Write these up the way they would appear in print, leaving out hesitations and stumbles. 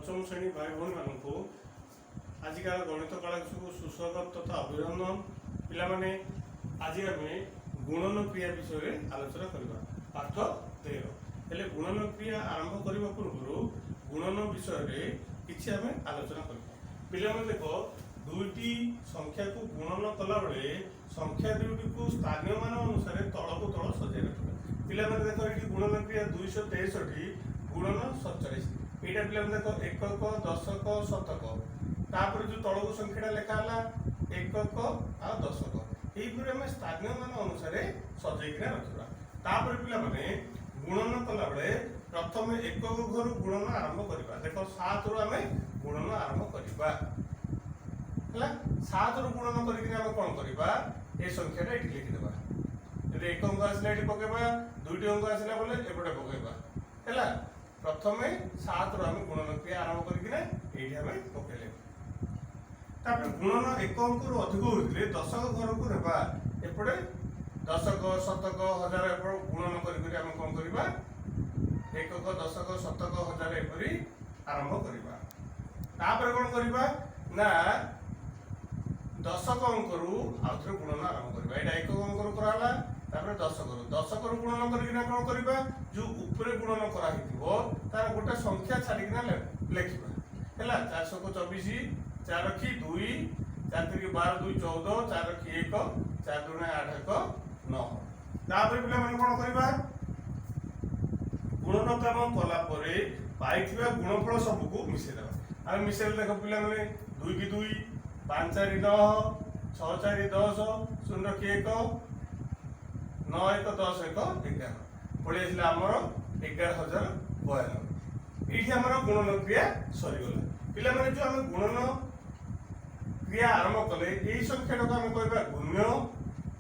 पंचम श्रेणी भाई भाई मानू आजिकार गणित क्लास को सुस्वागत तथा अभिनंदन पिलाने आज आम गुणन क्रिया विषय आलोचना करवा पाठ 13 हेले गुणन क्रिया आरंभ करने पूर्व गुणन विषय किसी आम आलोचना करवा पिलाने देख दुईटी संख्या को गुणन कला बेले संख्या दुईटी को स्थानीय मान अनुसार तल को तल सजाई रखा पिलाने देख ये गुणन क्रिया 263 गुणन 47 यहाँ पे देख एकक दशक शतक तापर जो तल को संख्या लिखा एकक आ दशक यहीपर आम स्थानीय मान अनुसार सजाइकिना रखा तापर पे गुणन कला बेले प्रथम एकक घर गुणन आरंभ करवा देख 7 रु आम गुणन आरंभ करवा 7 रु गुणन करके कौन करवा ये संख्या ये लिखिदेवा यदि एक अंक आसला ये पकेबा दुईटी अंक आसला बोले एपटे पकेबा है प्रथम 7 रु आम गुणन क्रिया आरंभ करके पकेले गुणन एक अंक रु अधिक होते दशक घर को नेबा एपटे दशक शतक हजार एपट गुणन करके आम कौन करवा एकक दशक शतक हजार एपरी आरंभ करवा तापर कौन करवा ना दशक अंक रु आउथरे गुणन आरंभ करवा एटा एकक अंक रु कराला तापर दशक रु गुणन करके कौन करवा जो ऊपर गुणन करा हिथिबो तार गोटे संख्या छाडिकिना लेखिबा हैला 424 4 रखी 2 4 3 12 2 14 4 रखी 1 4 2 8 1 9 तापर पिला मन कोन करबा गुणन काम कला परे पाइथिबा गुणफल सब को मिसे देबा आ मिसेल देखो पिला माने 2 की 2 5 4 9 6 4 10 0 रखी 1 9 1 10 1 11 पड़े आसला आमर 11,092 ये आमर गुणन क्रिया सरीगला पिला माने जो आम गुणन क्रिया आरंभ कले यही संख्या को आम कहबा गुण्य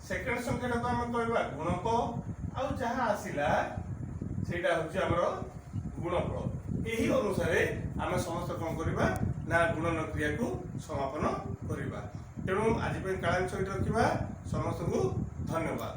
सेकेंड संख्या को आम कहबा गुणक आ जहाँ आसिला सेटा होची आमर गुणफल यही अनुसार आम समस्त कौन करबा ना गुणन क्रिया को समापन करबा तेणु आज काल सहित रखा समस्त को धन्यवाद।